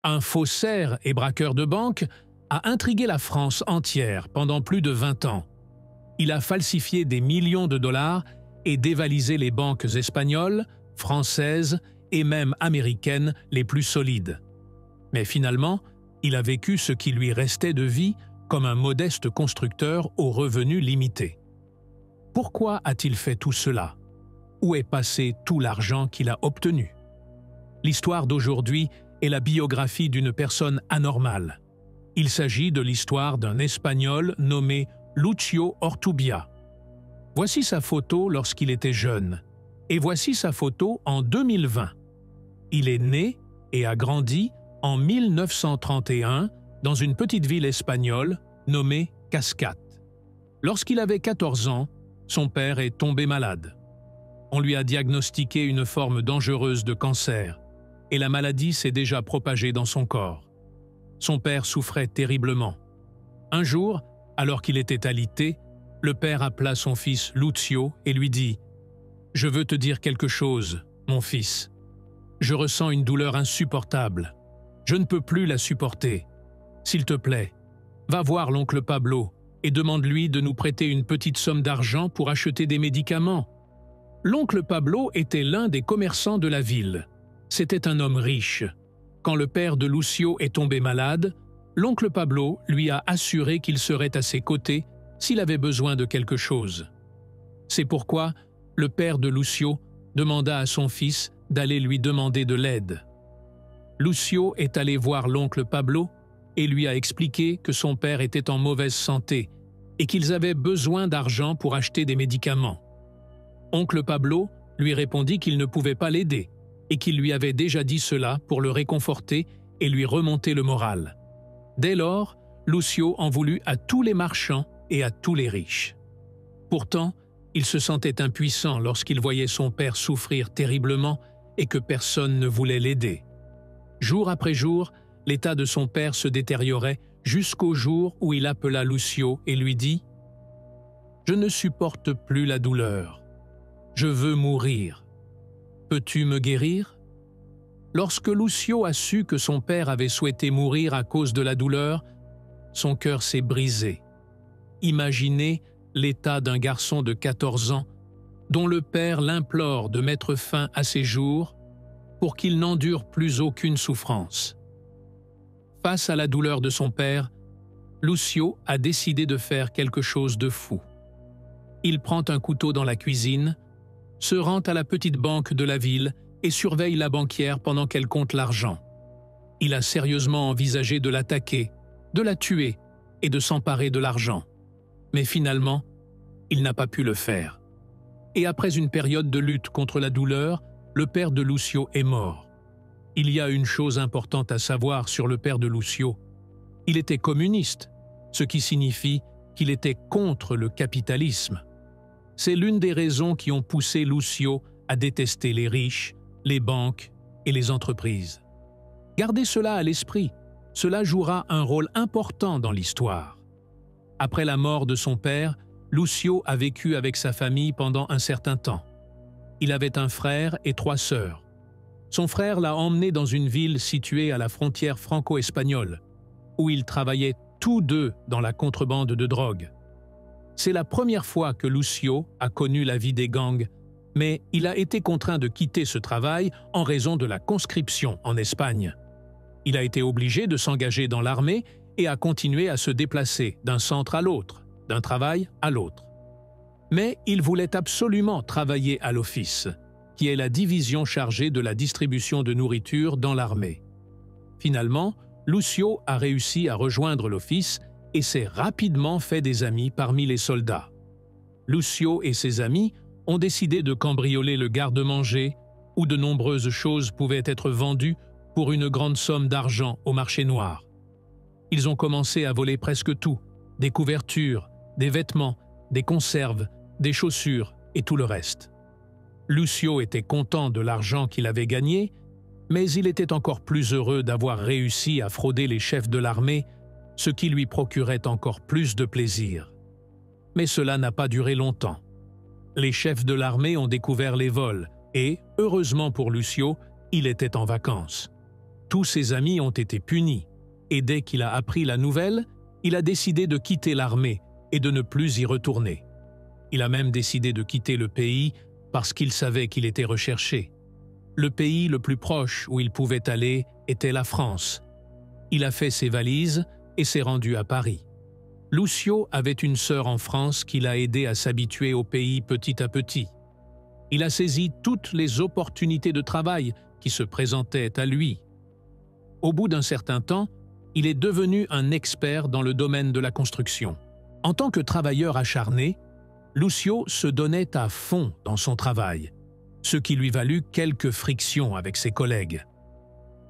un faussaire et braqueur de banque, a intrigué la France entière pendant plus de 20 ans. Il a falsifié des millions de dollars et dévalisé les banques espagnoles, françaises et même américaines les plus solides. Mais finalement, il a vécu ce qui lui restait de vie comme un modeste constructeur aux revenus limités. Pourquoi a-t-il fait tout cela? Où est passé tout l'argent qu'il a obtenu? L'histoire d'aujourd'hui est la biographie d'une personne anormale. Il s'agit de l'histoire d'un Espagnol nommé Lucio Ortubia. Voici sa photo lorsqu'il était jeune, et voici sa photo en 2020. Il est né et a grandi en 1931 dans une petite ville espagnole nommée Cascate. Lorsqu'il avait 14 ans, son père est tombé malade. On lui a diagnostiqué une forme dangereuse de cancer, et la maladie s'est déjà propagée dans son corps. Son père souffrait terriblement. Un jour, alors qu'il était alité, le père appela son fils Lucio et lui dit « Je veux te dire quelque chose, mon fils. Je ressens une douleur insupportable. Je ne peux plus la supporter. S'il te plaît, va voir l'oncle Pablo et demande-lui de nous prêter une petite somme d'argent pour acheter des médicaments. » L'oncle Pablo était l'un des commerçants de la ville. C'était un homme riche. Quand le père de Lucio est tombé malade, l'oncle Pablo lui a assuré qu'il serait à ses côtés s'il avait besoin de quelque chose. C'est pourquoi le père de Lucio demanda à son fils d'aller lui demander de l'aide. Lucio est allé voir l'oncle Pablo et lui a expliqué que son père était en mauvaise santé et qu'ils avaient besoin d'argent pour acheter des médicaments. Oncle Pablo lui répondit qu'il ne pouvait pas l'aider et qu'il lui avait déjà dit cela pour le réconforter et lui remonter le moral. Dès lors, Lucio en voulut à tous les marchands et à tous les riches. Pourtant, il se sentait impuissant lorsqu'il voyait son père souffrir terriblement et que personne ne voulait l'aider. Jour après jour, l'état de son père se détériorait jusqu'au jour où il appela Lucio et lui dit « Je ne supporte plus la douleur. Je veux mourir. Peux-tu me guérir ?» Lorsque Lucio a su que son père avait souhaité mourir à cause de la douleur, son cœur s'est brisé. Imaginez l'état d'un garçon de 14 ans dont le père l'implore de mettre fin à ses jours pour qu'il n'endure plus aucune souffrance. Face à la douleur de son père, Lucio a décidé de faire quelque chose de fou. Il prend un couteau dans la cuisine, se rend à la petite banque de la ville et surveille la banquière pendant qu'elle compte l'argent. Il a sérieusement envisagé de l'attaquer, de la tuer et de s'emparer de l'argent. Mais finalement, il n'a pas pu le faire. Et après une période de lutte contre la douleur, le père de Lucio est mort. Il y a une chose importante à savoir sur le père de Lucio. Il était communiste, ce qui signifie qu'il était contre le capitalisme. C'est l'une des raisons qui ont poussé Lucio à détester les riches, les banques et les entreprises. Gardez cela à l'esprit, cela jouera un rôle important dans l'histoire. Après la mort de son père, Lucio a vécu avec sa famille pendant un certain temps. Il avait un frère et 3 sœurs. Son frère l'a emmené dans une ville située à la frontière franco-espagnole, où ils travaillaient tous deux dans la contrebande de drogue. C'est la première fois que Lucio a connu la vie des gangs, mais il a été contraint de quitter ce travail en raison de la conscription en Espagne. Il a été obligé de s'engager dans l'armée et a continué à se déplacer d'un centre à l'autre, d'un travail à l'autre. Mais il voulait absolument travailler à l'office, qui est la division chargée de la distribution de nourriture dans l'armée. Finalement, Lucio a réussi à rejoindre l'office et s'est rapidement fait des amis parmi les soldats. Lucio et ses amis ont décidé de cambrioler le garde-manger où de nombreuses choses pouvaient être vendues pour une grande somme d'argent au marché noir. Ils ont commencé à voler presque tout, des couvertures, des vêtements, des conserves, des chaussures et tout le reste. Lucio était content de l'argent qu'il avait gagné, mais il était encore plus heureux d'avoir réussi à frauder les chefs de l'armée, ce qui lui procurait encore plus de plaisir. Mais cela n'a pas duré longtemps. Les chefs de l'armée ont découvert les vols et, heureusement pour Lucio, il était en vacances. Tous ses amis ont été punis, et dès qu'il a appris la nouvelle, il a décidé de quitter l'armée et de ne plus y retourner. Il a même décidé de quitter le pays parce qu'il savait qu'il était recherché. Le pays le plus proche où il pouvait aller était la France. Il a fait ses valises et s'est rendu à Paris. Lucio avait une sœur en France qui l'a aidé à s'habituer au pays petit à petit. Il a saisi toutes les opportunités de travail qui se présentaient à lui. Au bout d'un certain temps, il est devenu un expert dans le domaine de la construction. En tant que travailleur acharné, Lucio se donnait à fond dans son travail, ce qui lui valut quelques frictions avec ses collègues.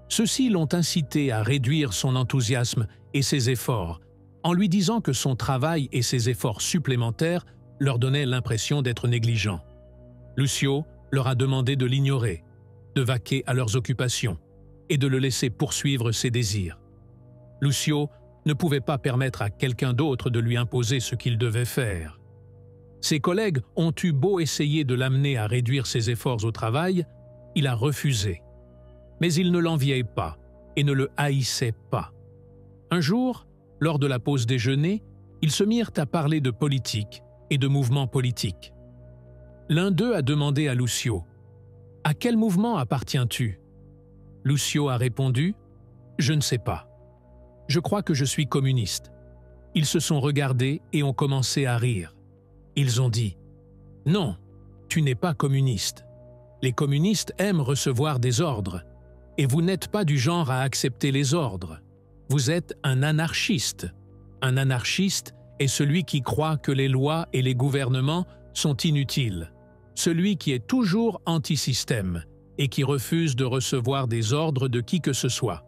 Ceux-ci l'ont incité à réduire son enthousiasme et ses efforts, en lui disant que son travail et ses efforts supplémentaires leur donnaient l'impression d'être négligents. Lucio leur a demandé de l'ignorer, de vaquer à leurs occupations et de le laisser poursuivre ses désirs. Lucio ne pouvait pas permettre à quelqu'un d'autre de lui imposer ce qu'il devait faire. Ses collègues ont eu beau essayer de l'amener à réduire ses efforts au travail, il a refusé. Mais ils ne l'enviaient pas et ne le haïssaient pas. Un jour, lors de la pause déjeuner, ils se mirent à parler de politique et de mouvements politiques. L'un d'eux a demandé à Lucio « À quel mouvement appartiens-tu » Lucio a répondu « Je ne sais pas. Je crois que je suis communiste. » Ils se sont regardés et ont commencé à rire. Ils ont dit « Non, tu n'es pas communiste. Les communistes aiment recevoir des ordres, et vous n'êtes pas du genre à accepter les ordres. Vous êtes un anarchiste. Un anarchiste est celui qui croit que les lois et les gouvernements sont inutiles, celui qui est toujours anti-système et qui refuse de recevoir des ordres de qui que ce soit. »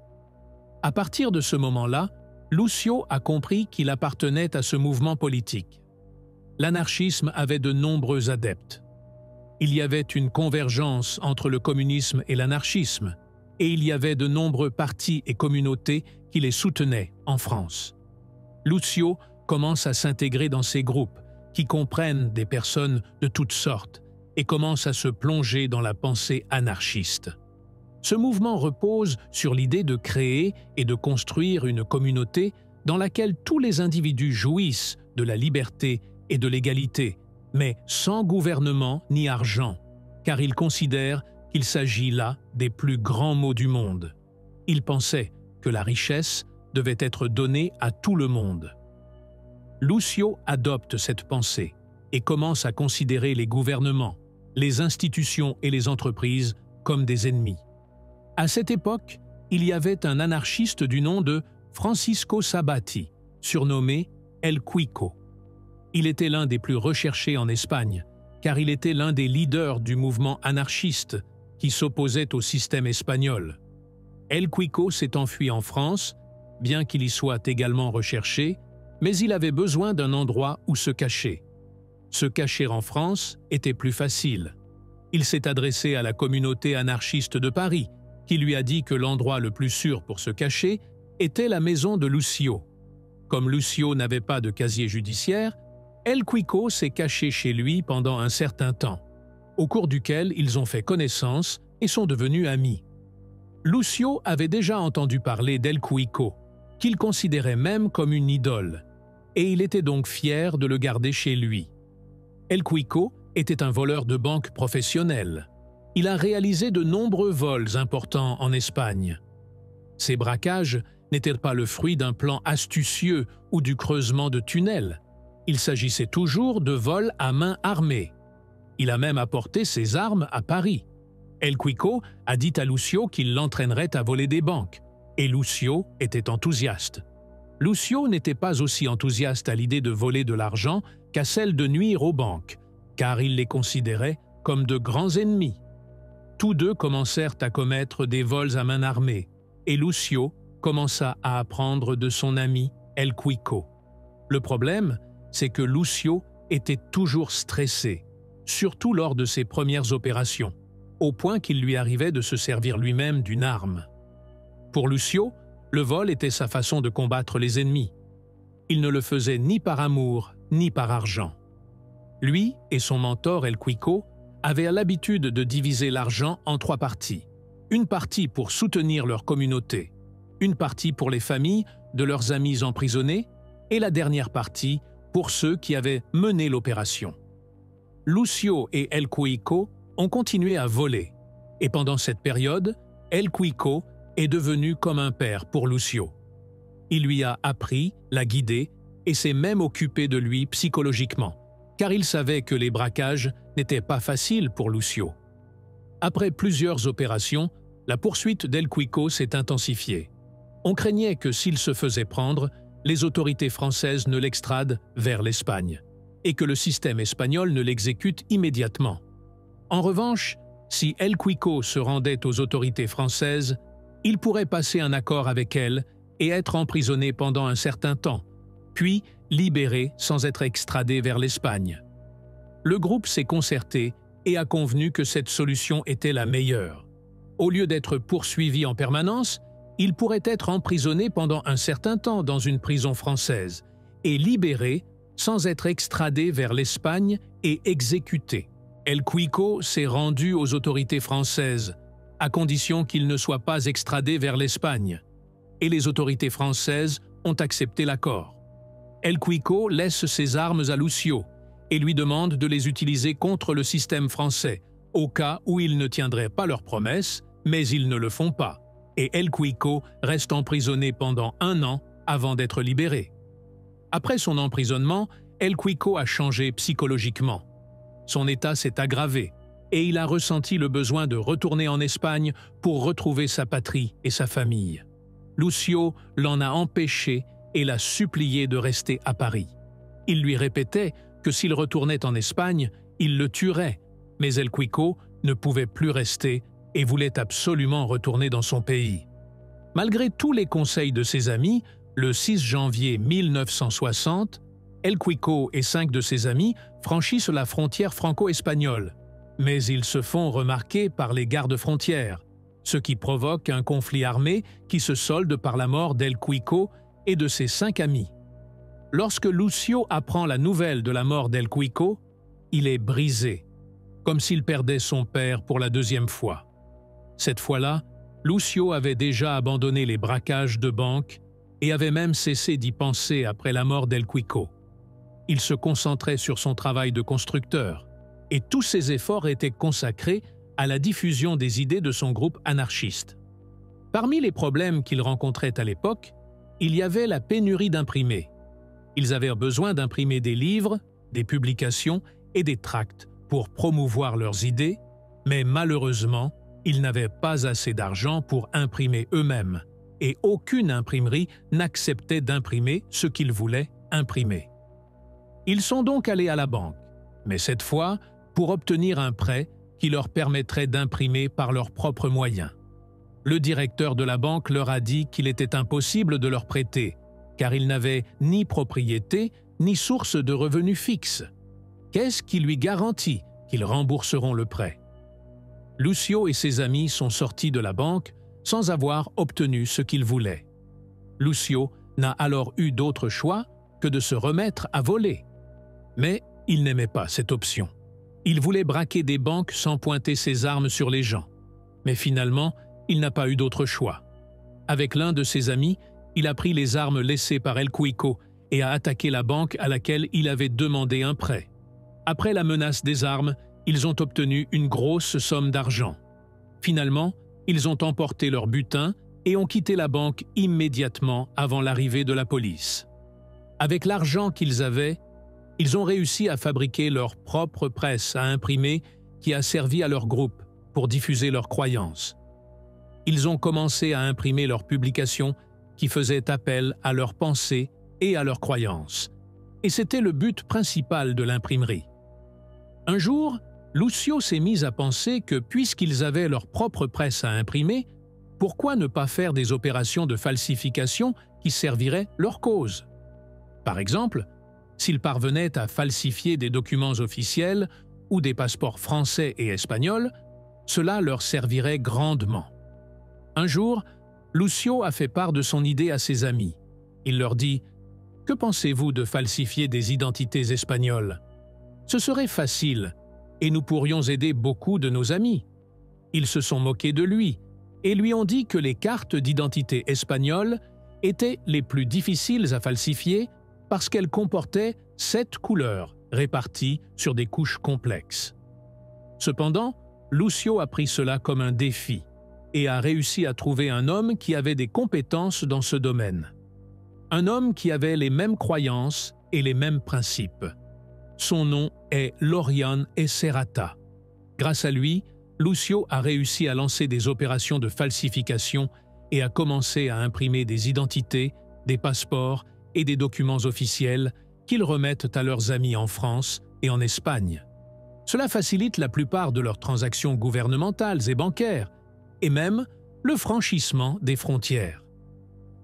À partir de ce moment-là, Lucio a compris qu'il appartenait à ce mouvement politique. L'anarchisme avait de nombreux adeptes. Il y avait une convergence entre le communisme et l'anarchisme, et il y avait de nombreux partis et communautés qui les soutenaient en France. Lucio commence à s'intégrer dans ces groupes qui comprennent des personnes de toutes sortes et commence à se plonger dans la pensée anarchiste. Ce mouvement repose sur l'idée de créer et de construire une communauté dans laquelle tous les individus jouissent de la liberté et de l'égalité, mais sans gouvernement ni argent, car il considère qu'il s'agit là des plus grands maux du monde. Il pensait que la richesse devait être donnée à tout le monde. Lucio adopte cette pensée et commence à considérer les gouvernements, les institutions et les entreprises comme des ennemis. À cette époque, il y avait un anarchiste du nom de Francisco Sabati, surnommé El Quico. Il était l'un des plus recherchés en Espagne, car il était l'un des leaders du mouvement anarchiste qui s'opposait au système espagnol. El Quico s'est enfui en France, bien qu'il y soit également recherché, mais il avait besoin d'un endroit où se cacher. Se cacher en France était plus facile. Il s'est adressé à la communauté anarchiste de Paris, qui lui a dit que l'endroit le plus sûr pour se cacher était la maison de Lucio. Comme Lucio n'avait pas de casier judiciaire, El Quico s'est caché chez lui pendant un certain temps, au cours duquel ils ont fait connaissance et sont devenus amis. Lucio avait déjà entendu parler d'El Quico, qu'il considérait même comme une idole, et il était donc fier de le garder chez lui. El Quico était un voleur de banque professionnel. Il a réalisé de nombreux vols importants en Espagne. Ces braquages n'étaient pas le fruit d'un plan astucieux ou du creusement de tunnels. Il s'agissait toujours de vols à main armée. Il a même apporté ses armes à Paris. El Quico a dit à Lucio qu'il l'entraînerait à voler des banques, et Lucio était enthousiaste. Lucio n'était pas aussi enthousiaste à l'idée de voler de l'argent qu'à celle de nuire aux banques, car il les considérait comme de grands ennemis. Tous deux commencèrent à commettre des vols à main armée, et Lucio commença à apprendre de son ami El Quico. Le problème, c'est que Lucio était toujours stressé, surtout lors de ses premières opérations, au point qu'il lui arrivait de se servir lui-même d'une arme. Pour Lucio, le vol était sa façon de combattre les ennemis. Il ne le faisait ni par amour, ni par argent. Lui et son mentor El Quico avaient l'habitude de diviser l'argent en 3 parties. une partie pour soutenir leur communauté, une partie pour les familles de leurs amis emprisonnés et la dernière partie pour ceux qui avaient mené l'opération. Lucio et El Cuico ont continué à voler, et pendant cette période, El Cuico est devenu comme un père pour Lucio. Il lui a appris, l'a guidé et s'est même occupé de lui psychologiquement, car il savait que les braquages n'étaient pas faciles pour Lucio. Après plusieurs opérations, la poursuite d'El Cuico s'est intensifiée. On craignait que s'il se faisait prendre, les autorités françaises ne l'extradent vers l'Espagne, et que le système espagnol ne l'exécute immédiatement. En revanche, si El Cuico se rendait aux autorités françaises, il pourrait passer un accord avec elles et être emprisonné pendant un certain temps, puis libéré sans être extradé vers l'Espagne. Le groupe s'est concerté et a convenu que cette solution était la meilleure. Au lieu d'être poursuivi en permanence, il pourrait être emprisonné pendant un certain temps dans une prison française et libéré sans être extradé vers l'Espagne et exécuté. El Cuico s'est rendu aux autorités françaises, à condition qu'il ne soit pas extradé vers l'Espagne, et les autorités françaises ont accepté l'accord. El Cuico laisse ses armes à Lucio et lui demande de les utiliser contre le système français, au cas où ils ne tiendraient pas leurs promesses, mais ils ne le font pas, et El Cuico reste emprisonné pendant 1 an avant d'être libéré. Après son emprisonnement, El Cuico a changé psychologiquement. Son état s'est aggravé et il a ressenti le besoin de retourner en Espagne pour retrouver sa patrie et sa famille. Lucio l'en a empêché et l'a supplié de rester à Paris. Il lui répétait que s'il retournait en Espagne, il le tuerait, mais El Cuico ne pouvait plus rester et voulait absolument retourner dans son pays. Malgré tous les conseils de ses amis, le 6 janvier 1960, El Cuico et 5 de ses amis franchissent la frontière franco-espagnole, mais ils se font remarquer par les gardes-frontières, ce qui provoque un conflit armé qui se solde par la mort d'El Cuico et de ses 5 amis. Lorsque Lucio apprend la nouvelle de la mort d'El Cuico, il est brisé, comme s'il perdait son père pour la 2e fois. Cette fois-là, Lucio avait déjà abandonné les braquages de banques et avait même cessé d'y penser après la mort d'El Cuico. Il se concentrait sur son travail de constructeur, et tous ses efforts étaient consacrés à la diffusion des idées de son groupe anarchiste. Parmi les problèmes qu'ils rencontraient à l'époque, il y avait la pénurie d'imprimés. Ils avaient besoin d'imprimer des livres, des publications et des tracts pour promouvoir leurs idées, mais malheureusement, ils n'avaient pas assez d'argent pour imprimer eux-mêmes, et aucune imprimerie n'acceptait d'imprimer ce qu'ils voulaient imprimer. Ils sont donc allés à la banque, mais cette fois pour obtenir un prêt qui leur permettrait d'imprimer par leurs propres moyens. Le directeur de la banque leur a dit qu'il était impossible de leur prêter, car ils n'avaient ni propriété ni source de revenus fixes. Qu'est-ce qui lui garantit qu'ils rembourseront le prêt? Lucio et ses amis sont sortis de la banque sans avoir obtenu ce qu'ils voulaient. Lucio n'a alors eu d'autre choix que de se remettre à voler. Mais il n'aimait pas cette option. Il voulait braquer des banques sans pointer ses armes sur les gens. Mais finalement, il n'a pas eu d'autre choix. Avec l'un de ses amis, il a pris les armes laissées par El Cuico et a attaqué la banque à laquelle il avait demandé un prêt. Après la menace des armes, ils ont obtenu une grosse somme d'argent. Finalement, ils ont emporté leur butin et ont quitté la banque immédiatement avant l'arrivée de la police. Avec l'argent qu'ils avaient, ils ont réussi à fabriquer leur propre presse à imprimer qui a servi à leur groupe pour diffuser leurs croyances. Ils ont commencé à imprimer leurs publications qui faisaient appel à leurs pensées et à leurs croyances. Et c'était le but principal de l'imprimerie. Un jour, Lucio s'est mis à penser que puisqu'ils avaient leur propre presse à imprimer, pourquoi ne pas faire des opérations de falsification qui serviraient leur cause? Par exemple, s'ils parvenaient à falsifier des documents officiels ou des passeports français et espagnols, cela leur servirait grandement. Un jour, Lucio a fait part de son idée à ses amis. Il leur dit « Que pensez-vous de falsifier des identités espagnoles? Ce serait facile, et nous pourrions aider beaucoup de nos amis. » Ils se sont moqués de lui, et lui ont dit que les cartes d'identité espagnoles étaient les plus difficiles à falsifier parce qu'elles comportaient 7 couleurs réparties sur des couches complexes. Cependant, Lucio a pris cela comme un défi et a réussi à trouver un homme qui avait des compétences dans ce domaine. Un homme qui avait les mêmes croyances et les mêmes principes. Son nom est Lorian Serrata. Grâce à lui, Lucio a réussi à lancer des opérations de falsification et a commencé à imprimer des identités, des passeports et des documents officiels qu'ils remettent à leurs amis en France et en Espagne. Cela facilite la plupart de leurs transactions gouvernementales et bancaires, et même le franchissement des frontières.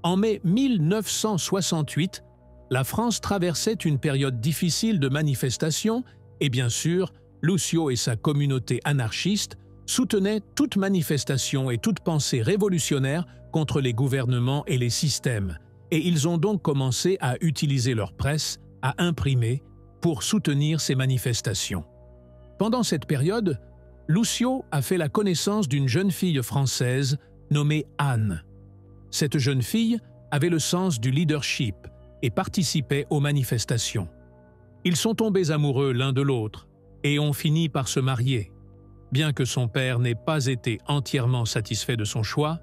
En mai 1968, la France traversait une période difficile de manifestations et bien sûr, Lucio et sa communauté anarchiste soutenaient toute manifestation et toute pensée révolutionnaire contre les gouvernements et les systèmes, et ils ont donc commencé à utiliser leur presse, à imprimer, pour soutenir ces manifestations. Pendant cette période, Lucio a fait la connaissance d'une jeune fille française nommée Anne. Cette jeune fille avait le sens du leadership et participait aux manifestations. Ils sont tombés amoureux l'un de l'autre et ont fini par se marier, bien que son père n'ait pas été entièrement satisfait de son choix,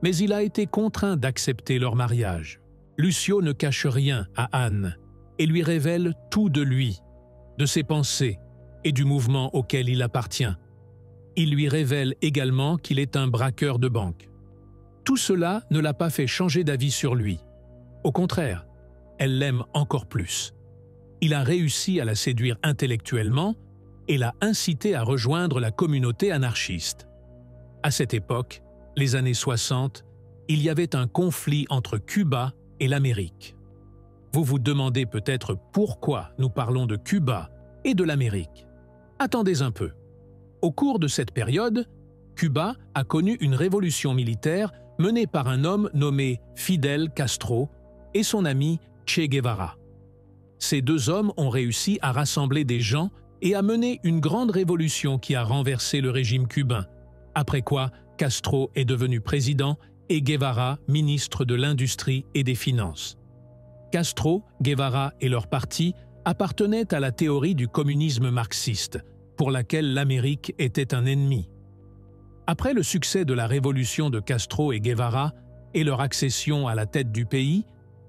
mais il a été contraint d'accepter leur mariage. Lucio ne cache rien à Anne et lui révèle tout de lui, de ses pensées et du mouvement auquel il appartient. Il lui révèle également qu'il est un braqueur de banque. Tout cela ne l'a pas fait changer d'avis sur lui. Au contraire, elle l'aime encore plus. Il a réussi à la séduire intellectuellement et l'a incitée à rejoindre la communauté anarchiste. À cette époque, les années 60, il y avait un conflit entre Cuba et l'Amérique. Vous vous demandez peut-être pourquoi nous parlons de Cuba et de l'Amérique. Attendez un peu. Au cours de cette période, Cuba a connu une révolution militaire menée par un homme nommé Fidel Castro et son ami Che Guevara. Ces deux hommes ont réussi à rassembler des gens et à mener une grande révolution qui a renversé le régime cubain, après quoi Castro est devenu président et Guevara ministre de l'Industrie et des Finances. Castro, Guevara et leur parti appartenaient à la théorie du communisme marxiste, pour laquelle l'Amérique était un ennemi. Après le succès de la révolution de Castro et Guevara et leur accession à la tête du pays,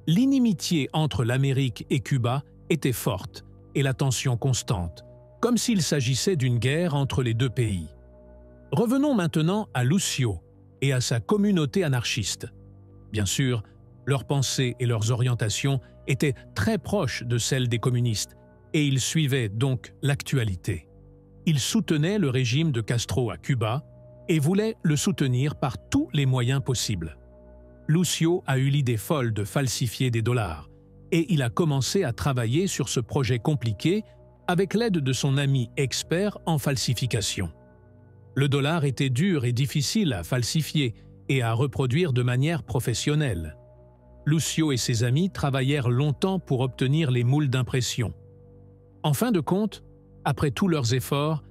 l'inimitié entre l'Amérique et Cuba était forte et la tension constante, comme s'il s'agissait d'une guerre entre les deux pays. Revenons maintenant à Lucio et à sa communauté anarchiste. Bien sûr, leurs pensées et leurs orientations étaient très proches de celles des communistes et ils suivaient donc l'actualité. Ils soutenaient le régime de Castro à Cuba et voulaient le soutenir par tous les moyens possibles. Lucio a eu l'idée folle de falsifier des dollars et il a commencé à travailler sur ce projet compliqué avec l'aide de son ami expert en falsification. Le dollar était dur et difficile à falsifier et à reproduire de manière professionnelle. Lucio et ses amis travaillèrent longtemps pour obtenir les moules d'impression. En fin de compte, après tous leurs efforts,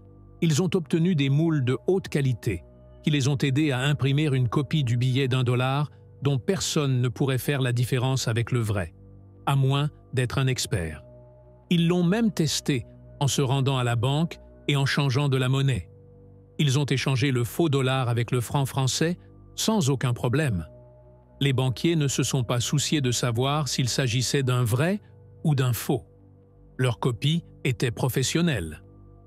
ils ont obtenu des moules de haute qualité qui les ont aidés à imprimer une copie du billet d'$1 dont personne ne pourrait faire la différence avec le vrai, à moins d'être un expert. Ils l'ont même testé en se rendant à la banque et en changeant de la monnaie. Ils ont échangé le faux dollar avec le franc français sans aucun problème. Les banquiers ne se sont pas souciés de savoir s'il s'agissait d'un vrai ou d'un faux. Leur copie était professionnelle.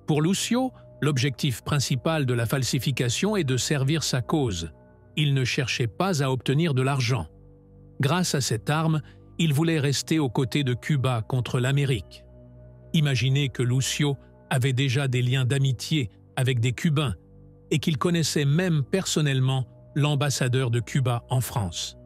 Pour Lucio, l'objectif principal de la falsification est de servir sa cause. Il ne cherchait pas à obtenir de l'argent. Grâce à cette arme, il voulait rester aux côtés de Cuba contre l'Amérique. Imaginez que Lucio avait déjà des liens d'amitié avec des Cubains et qu'il connaissait même personnellement l'ambassadeur de Cuba en France.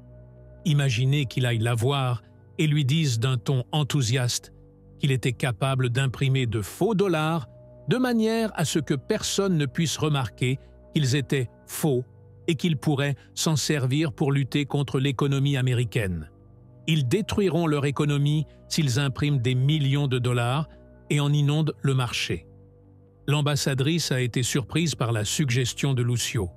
Imaginez qu'il aille la voir et lui dise d'un ton enthousiaste qu'il était capable d'imprimer de faux dollars de manière à ce que personne ne puisse remarquer qu'ils étaient faux et qu'ils pourraient s'en servir pour lutter contre l'économie américaine. Ils détruiront leur économie s'ils impriment des millions de dollars et en inondent le marché. L'ambassadrice a été surprise par la suggestion de Lucio.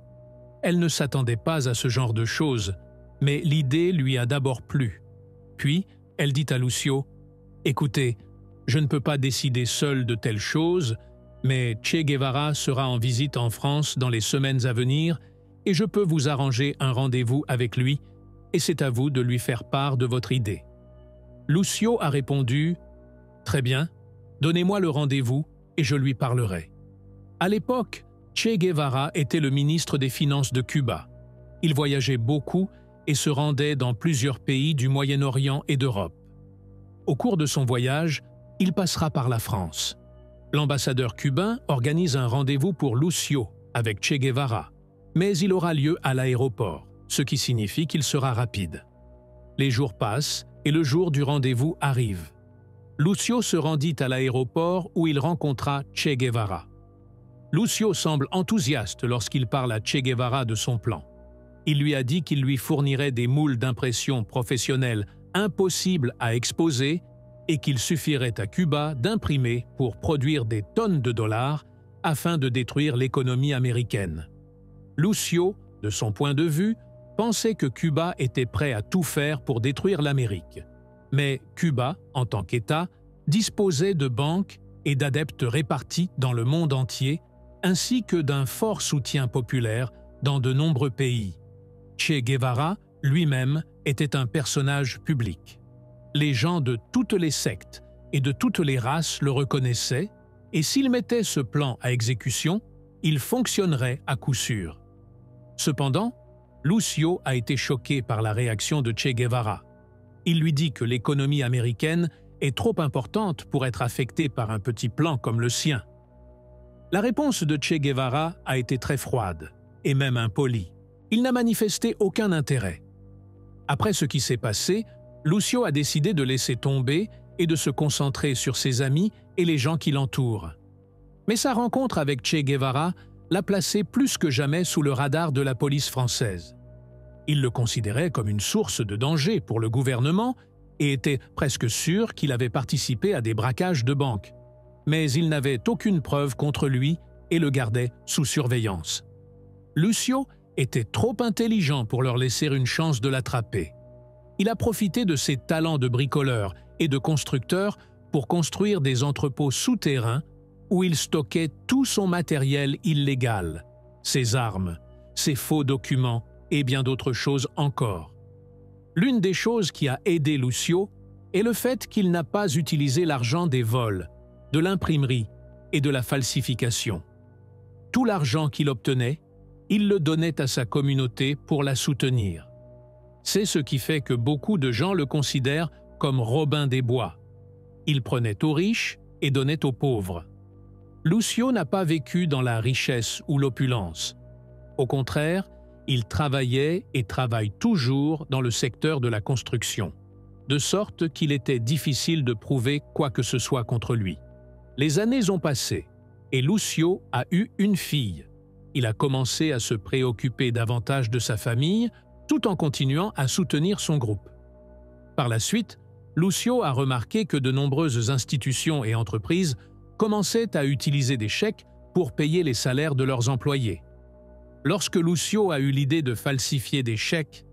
Elle ne s'attendait pas à ce genre de choses, mais l'idée lui a d'abord plu. Puis, elle dit à Lucio « Écoutez, je ne peux pas décider seul de telles choses, mais Che Guevara sera en visite en France dans les semaines à venir et je peux vous arranger un rendez-vous avec lui et c'est à vous de lui faire part de votre idée. » Lucio a répondu « Très bien, donnez-moi le rendez-vous et je lui parlerai. » À l'époque, Che Guevara était le ministre des Finances de Cuba. Il voyageait beaucoup et se rendait dans plusieurs pays du Moyen-Orient et d'Europe. Au cours de son voyage, il passera par la France. L'ambassadeur cubain organise un rendez-vous pour Lucio avec Che Guevara, mais il aura lieu à l'aéroport, ce qui signifie qu'il sera rapide. Les jours passent et le jour du rendez-vous arrive. Lucio se rendit à l'aéroport où il rencontra Che Guevara. Lucio semble enthousiaste lorsqu'il parle à Che Guevara de son plan. Il lui a dit qu'il lui fournirait des moules d'impression professionnelles impossibles à exposer et qu'il suffirait à Cuba d'imprimer pour produire des tonnes de dollars afin de détruire l'économie américaine. Lucio, de son point de vue, pensait que Cuba était prêt à tout faire pour détruire l'Amérique. Mais Cuba, en tant qu'État, disposait de banques et d'adeptes répartis dans le monde entier, ainsi que d'un fort soutien populaire dans de nombreux pays. Che Guevara, lui-même, était un personnage public. Les gens de toutes les sectes et de toutes les races le reconnaissaient, et s'il mettait ce plan à exécution, il fonctionnerait à coup sûr. Cependant, Lucio a été choqué par la réaction de Che Guevara. Il lui dit que l'économie américaine est trop importante pour être affectée par un petit plan comme le sien. La réponse de Che Guevara a été très froide, et même impolie. Il n'a manifesté aucun intérêt. Après ce qui s'est passé, Lucio a décidé de laisser tomber et de se concentrer sur ses amis et les gens qui l'entourent. Mais sa rencontre avec Che Guevara l'a placé plus que jamais sous le radar de la police française. Il le considérait comme une source de danger pour le gouvernement et était presque sûr qu'il avait participé à des braquages de banques. Mais il n'avait aucune preuve contre lui et le gardait sous surveillance. Lucio était trop intelligent pour leur laisser une chance de l'attraper. Il a profité de ses talents de bricoleur et de constructeur pour construire des entrepôts souterrains où il stockait tout son matériel illégal, ses armes, ses faux documents et bien d'autres choses encore. L'une des choses qui a aidé Lucio est le fait qu'il n'a pas utilisé l'argent des vols, de l'imprimerie et de la falsification. Tout l'argent qu'il obtenait, il le donnait à sa communauté pour la soutenir. C'est ce qui fait que beaucoup de gens le considèrent comme Robin des Bois. Il prenait aux riches et donnait aux pauvres. Lucio n'a pas vécu dans la richesse ou l'opulence. Au contraire, il travaillait et travaille toujours dans le secteur de la construction, de sorte qu'il était difficile de prouver quoi que ce soit contre lui. Les années ont passé et Lucio a eu une fille. Il a commencé à se préoccuper davantage de sa famille tout en continuant à soutenir son groupe. Par la suite, Lucio a remarqué que de nombreuses institutions et entreprises commençaient à utiliser des chèques pour payer les salaires de leurs employés. Lorsque Lucio a eu l'idée de falsifier des chèques,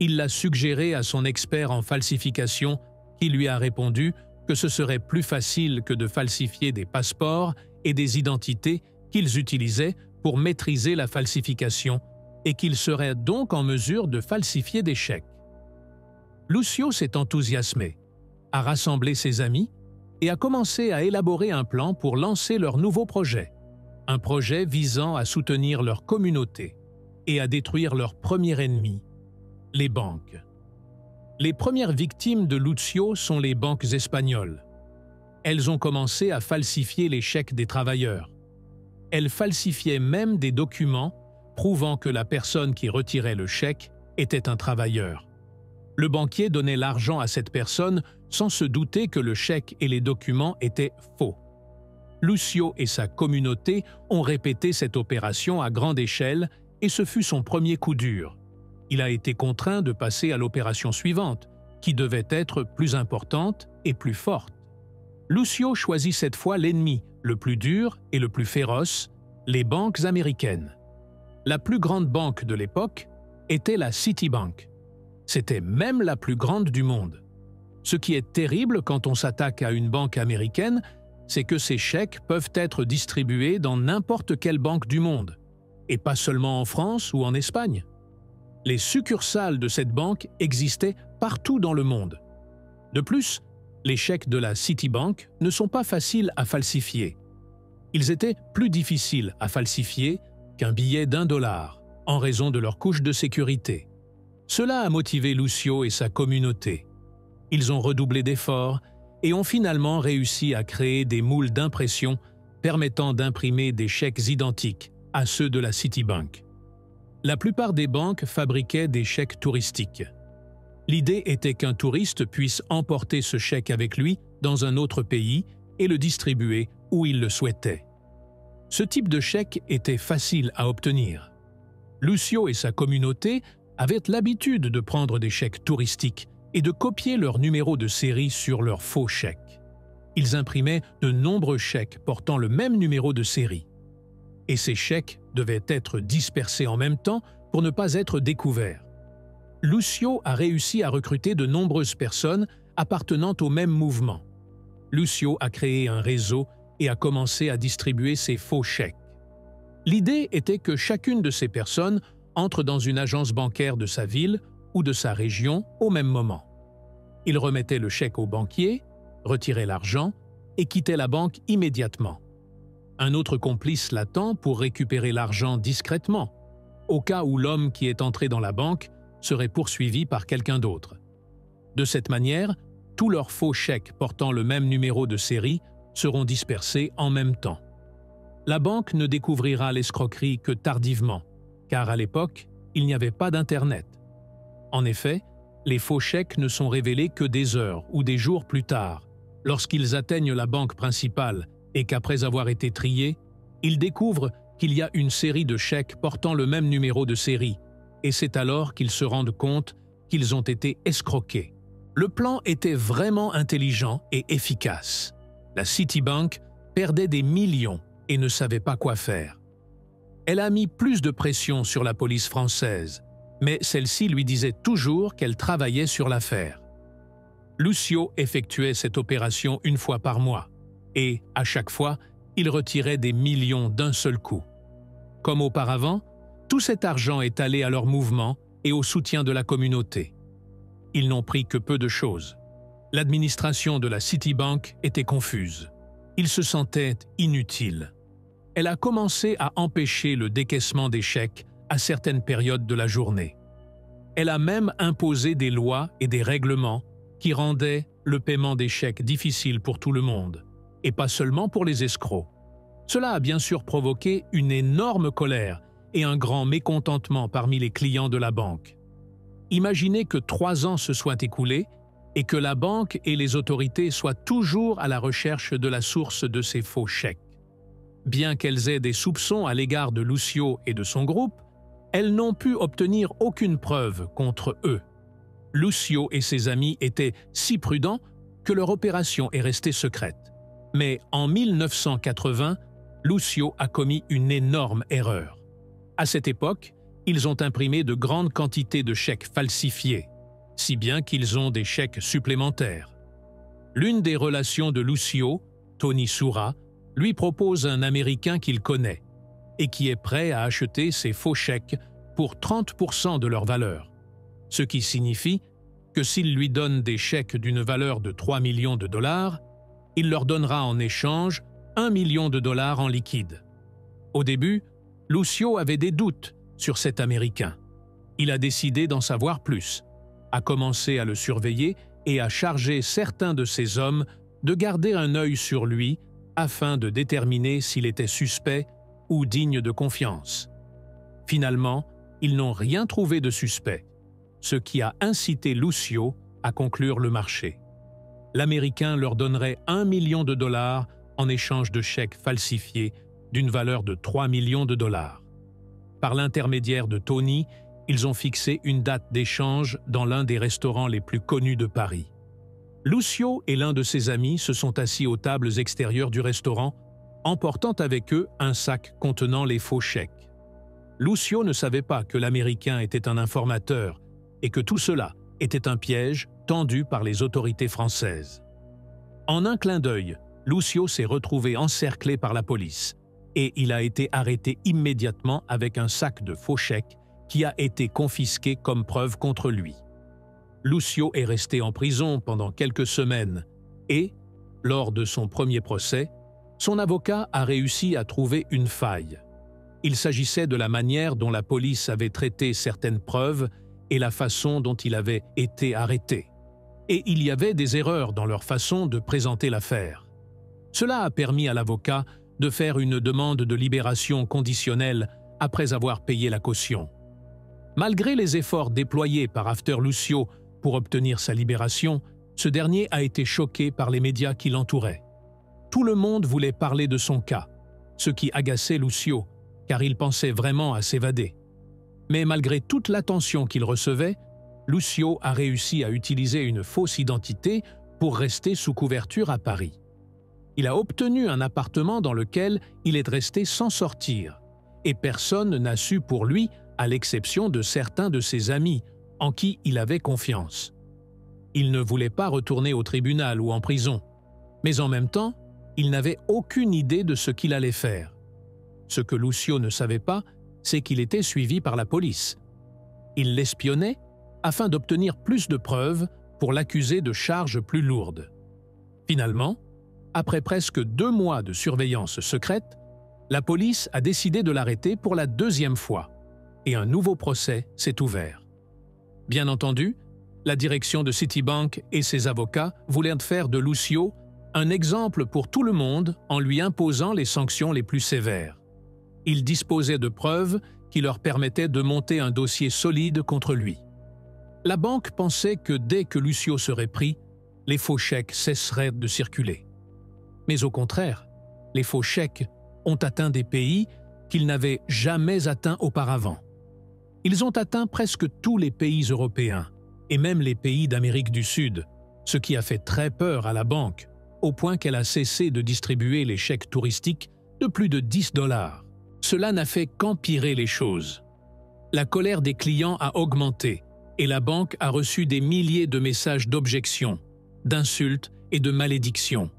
il l'a suggéré à son expert en falsification qui lui a répondu que ce serait plus facile que de falsifier des passeports et des identités qu'ils utilisaient pour maîtriser la falsification et qu'ils seraient donc en mesure de falsifier des chèques. Lucio s'est enthousiasmé, a rassemblé ses amis et a commencé à élaborer un plan pour lancer leur nouveau projet, un projet visant à soutenir leur communauté et à détruire leur premier ennemi, les banques. Les premières victimes de Lucio sont les banques espagnoles. Elles ont commencé à falsifier les chèques des travailleurs. Elles falsifiaient même des documents prouvant que la personne qui retirait le chèque était un travailleur. Le banquier donnait l'argent à cette personne sans se douter que le chèque et les documents étaient faux. Lucio et sa communauté ont répété cette opération à grande échelle et ce fut son premier coup dur. Il a été contraint de passer à l'opération suivante, qui devait être plus importante et plus forte. Lucio choisit cette fois l'ennemi le plus dur et le plus féroce, les banques américaines. La plus grande banque de l'époque était la Citibank. C'était même la plus grande du monde. Ce qui est terrible quand on s'attaque à une banque américaine, c'est que ces chèques peuvent être distribués dans n'importe quelle banque du monde, et pas seulement en France ou en Espagne. Les succursales de cette banque existaient partout dans le monde. De plus, les chèques de la Citibank ne sont pas faciles à falsifier. Ils étaient plus difficiles à falsifier qu'un billet d'1 $, en raison de leur couche de sécurité. Cela a motivé Lucio et sa communauté. Ils ont redoublé d'efforts et ont finalement réussi à créer des moules d'impression permettant d'imprimer des chèques identiques à ceux de la Citibank. La plupart des banques fabriquaient des chèques touristiques. L'idée était qu'un touriste puisse emporter ce chèque avec lui dans un autre pays et le distribuer où il le souhaitait. Ce type de chèque était facile à obtenir. Lucio et sa communauté avaient l'habitude de prendre des chèques touristiques et de copier leur numéro de série sur leurs faux chèques. Ils imprimaient de nombreux chèques portant le même numéro de série. Et ces chèques devaient être dispersés en même temps pour ne pas être découverts. Lucio a réussi à recruter de nombreuses personnes appartenant au même mouvement. Lucio a créé un réseau et a commencé à distribuer ses faux chèques. L'idée était que chacune de ces personnes entre dans une agence bancaire de sa ville ou de sa région au même moment. Il remettait le chèque au banquier, retirait l'argent et quittait la banque immédiatement. Un autre complice l'attend pour récupérer l'argent discrètement, au cas où l'homme qui est entré dans la banque serait poursuivi par quelqu'un d'autre. De cette manière, tous leurs faux chèques portant le même numéro de série seront dispersés en même temps. La banque ne découvrira l'escroquerie que tardivement, car à l'époque, il n'y avait pas d'Internet. En effet, les faux chèques ne sont révélés que des heures ou des jours plus tard, lorsqu'ils atteignent la banque principale et qu'après avoir été triés, ils découvrent qu'il y a une série de chèques portant le même numéro de série, et c'est alors qu'ils se rendent compte qu'ils ont été escroqués. Le plan était vraiment intelligent et efficace. La Citibank perdait des millions et ne savait pas quoi faire. Elle a mis plus de pression sur la police française, mais celle-ci lui disait toujours qu'elle travaillait sur l'affaire. Lucio effectuait cette opération une fois par mois, et, à chaque fois, il retirait des millions d'un seul coup. Comme auparavant, tout cet argent est allé à leur mouvement et au soutien de la communauté. Ils n'ont pris que peu de choses. L'administration de la Citibank était confuse. Ils se sentaient inutiles. Elle a commencé à empêcher le décaissement des chèques à certaines périodes de la journée. Elle a même imposé des lois et des règlements qui rendaient le paiement des chèques difficile pour tout le monde, et pas seulement pour les escrocs. Cela a bien sûr provoqué une énorme colère et un grand mécontentement parmi les clients de la banque. Imaginez que 3 ans se soient écoulés et que la banque et les autorités soient toujours à la recherche de la source de ces faux chèques. Bien qu'elles aient des soupçons à l'égard de Lucio et de son groupe, elles n'ont pu obtenir aucune preuve contre eux. Lucio et ses amis étaient si prudents que leur opération est restée secrète. Mais en 1980, Lucio a commis une énorme erreur. À cette époque, ils ont imprimé de grandes quantités de chèques falsifiés, si bien qu'ils ont des chèques supplémentaires. L'une des relations de Lucio, Tony Soura, lui propose un Américain qu'il connaît et qui est prêt à acheter ces faux chèques pour 30% de leur valeur, ce qui signifie que s'il lui donne des chèques d'une valeur de 3 millions de dollars, il leur donnera en échange 1 million de dollars en liquide. Au début, Lucio avait des doutes sur cet Américain. Il a décidé d'en savoir plus, a commencé à le surveiller et a chargé certains de ses hommes de garder un œil sur lui afin de déterminer s'il était suspect ou digne de confiance. Finalement, ils n'ont rien trouvé de suspect, ce qui a incité Lucio à conclure le marché. L'Américain leur donnerait 1 million de dollars en échange de chèques falsifiés d'une valeur de 3 millions de dollars. Par l'intermédiaire de Tony, ils ont fixé une date d'échange dans l'un des restaurants les plus connus de Paris. Lucio et l'un de ses amis se sont assis aux tables extérieures du restaurant, emportant avec eux un sac contenant les faux chèques. Lucio ne savait pas que l'Américain était un informateur et que tout cela était un piège tendu par les autorités françaises. En un clin d'œil, Lucio s'est retrouvé encerclé par la police et il a été arrêté immédiatement avec un sac de faux chèques qui a été confisqué comme preuve contre lui. Lucio est resté en prison pendant quelques semaines et, lors de son premier procès, son avocat a réussi à trouver une faille. Il s'agissait de la manière dont la police avait traité certaines preuves et la façon dont il avait été arrêté. Et il y avait des erreurs dans leur façon de présenter l'affaire. Cela a permis à l'avocat de faire une demande de libération conditionnelle après avoir payé la caution. Malgré les efforts déployés par After Lucio pour obtenir sa libération, ce dernier a été choqué par les médias qui l'entouraient. Tout le monde voulait parler de son cas, ce qui agaçait Lucio, car il pensait vraiment à s'évader. Mais malgré toute l'attention qu'il recevait, Lucio a réussi à utiliser une fausse identité pour rester sous couverture à Paris. Il a obtenu un appartement dans lequel il est resté sans sortir, et personne n'a su pour lui, à l'exception de certains de ses amis, en qui il avait confiance. Il ne voulait pas retourner au tribunal ou en prison, mais en même temps, il n'avait aucune idée de ce qu'il allait faire. Ce que Lucio ne savait pas, c'est qu'il était suivi par la police. Il l'espionnait afin d'obtenir plus de preuves pour l'accuser de charges plus lourdes. Finalement, après presque 2 mois de surveillance secrète, la police a décidé de l'arrêter pour la 2e fois, et un nouveau procès s'est ouvert. Bien entendu, la direction de Citibank et ses avocats voulaient faire de Lucio un exemple pour tout le monde en lui imposant les sanctions les plus sévères. Ils disposaient de preuves qui leur permettaient de monter un dossier solide contre lui. La banque pensait que dès que Lucio serait pris, les faux chèques cesseraient de circuler. Mais au contraire, les faux chèques ont atteint des pays qu'ils n'avaient jamais atteints auparavant. Ils ont atteint presque tous les pays européens, et même les pays d'Amérique du Sud, ce qui a fait très peur à la banque, au point qu'elle a cessé de distribuer les chèques touristiques de plus de 10 $. Cela n'a fait qu'empirer les choses. La colère des clients a augmenté, et la banque a reçu des milliers de messages d'objection, d'insultes et de malédictions.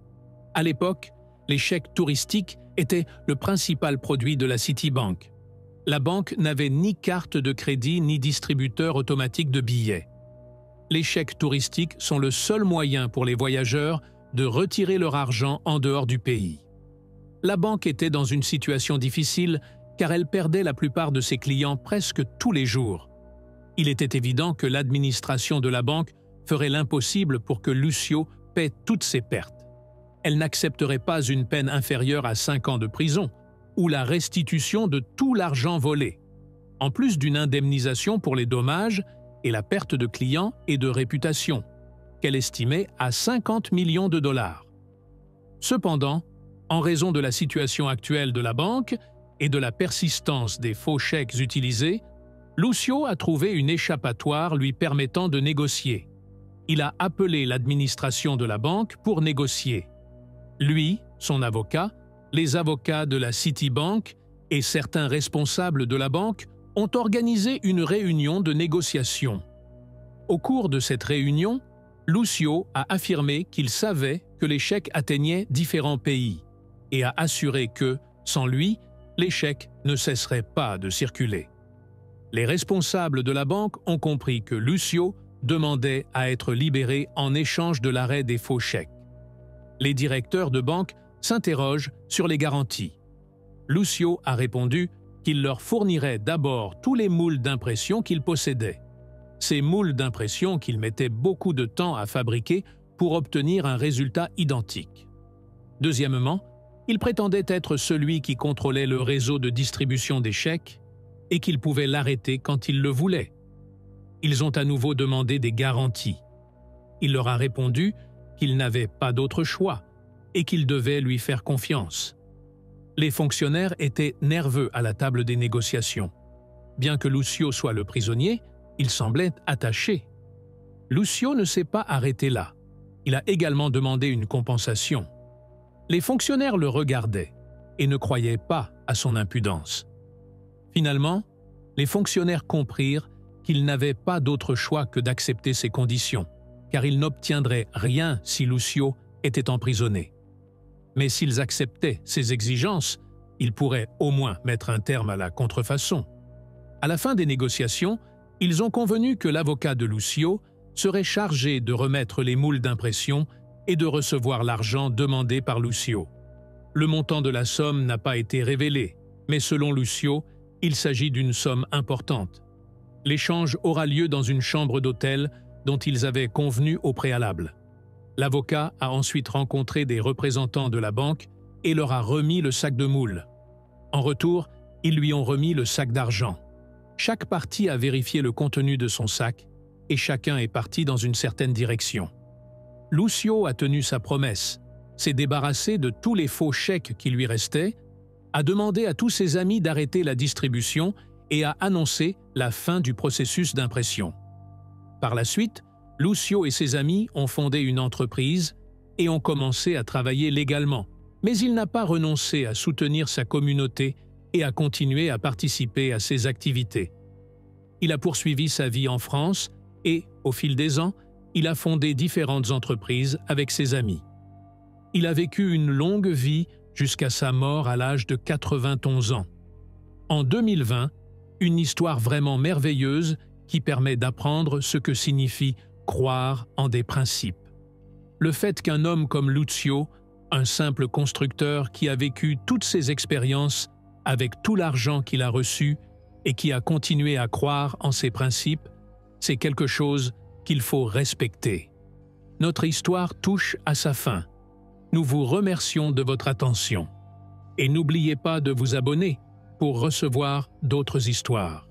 À l'époque, les chèques touristiques étaient le principal produit de la Citibank. La banque n'avait ni carte de crédit ni distributeur automatique de billets. Les chèques touristiques sont le seul moyen pour les voyageurs de retirer leur argent en dehors du pays. La banque était dans une situation difficile car elle perdait la plupart de ses clients presque tous les jours. Il était évident que l'administration de la banque ferait l'impossible pour que Lucio paie toutes ses pertes. Elle n'accepterait pas une peine inférieure à 5 ans de prison ou la restitution de tout l'argent volé, en plus d'une indemnisation pour les dommages et la perte de clients et de réputation, qu'elle estimait à 50 millions de $. Cependant, en raison de la situation actuelle de la banque et de la persistance des faux chèques utilisés, Lucio a trouvé une échappatoire lui permettant de négocier. Il a appelé l'administration de la banque pour négocier. Lui, son avocat, les avocats de la Citibank et certains responsables de la banque ont organisé une réunion de négociation. Au cours de cette réunion, Lucio a affirmé qu'il savait que les chèques atteignaient différents pays et a assuré que, sans lui, les chèques ne cesseraient pas de circuler. Les responsables de la banque ont compris que Lucio demandait à être libéré en échange de l'arrêt des faux chèques. Les directeurs de banque s'interrogent sur les garanties. Lucio a répondu qu'il leur fournirait d'abord tous les moules d'impression qu'il possédait. Ces moules d'impression qu'il mettait beaucoup de temps à fabriquer pour obtenir un résultat identique. Deuxièmement, il prétendait être celui qui contrôlait le réseau de distribution des chèques et qu'il pouvait l'arrêter quand il le voulait. Ils ont à nouveau demandé des garanties. Il leur a répondu qu'il n'avait pas d'autre choix et qu'il devait lui faire confiance. Les fonctionnaires étaient nerveux à la table des négociations. Bien que Lucio soit le prisonnier, il semblait attaché. Lucio ne s'est pas arrêté là. Il a également demandé une compensation. Les fonctionnaires le regardaient et ne croyaient pas à son impudence. Finalement, les fonctionnaires comprirent qu'ils n'avaient pas d'autre choix que d'accepter ces conditions, car ils n'obtiendraient rien si Lucio était emprisonné. Mais s'ils acceptaient ces exigences, ils pourraient au moins mettre un terme à la contrefaçon. À la fin des négociations, ils ont convenu que l'avocat de Lucio serait chargé de remettre les moules d'impression et de recevoir l'argent demandé par Lucio. Le montant de la somme n'a pas été révélé, mais selon Lucio, il s'agit d'une somme importante. L'échange aura lieu dans une chambre d'hôtel dont ils avaient convenu au préalable. L'avocat a ensuite rencontré des représentants de la banque et leur a remis le sac de moules. En retour, ils lui ont remis le sac d'argent. Chaque partie a vérifié le contenu de son sac et chacun est parti dans une certaine direction. Lucio a tenu sa promesse, s'est débarrassé de tous les faux chèques qui lui restaient, a demandé à tous ses amis d'arrêter la distribution et a annoncé la fin du processus d'impression. Par la suite, Lucio et ses amis ont fondé une entreprise et ont commencé à travailler légalement, mais il n'a pas renoncé à soutenir sa communauté et à continuer à participer à ses activités. Il a poursuivi sa vie en France et, au fil des ans, il a fondé différentes entreprises avec ses amis. Il a vécu une longue vie jusqu'à sa mort à l'âge de 91 ans. En 2020, une histoire vraiment merveilleuse qui permet d'apprendre ce que signifie croire en des principes. Le fait qu'un homme comme Lucio, un simple constructeur qui a vécu toutes ses expériences avec tout l'argent qu'il a reçu et qui a continué à croire en ses principes, c'est quelque chose qu'il faut respecter. Notre histoire touche à sa fin. Nous vous remercions de votre attention. Et n'oubliez pas de vous abonner pour recevoir d'autres histoires.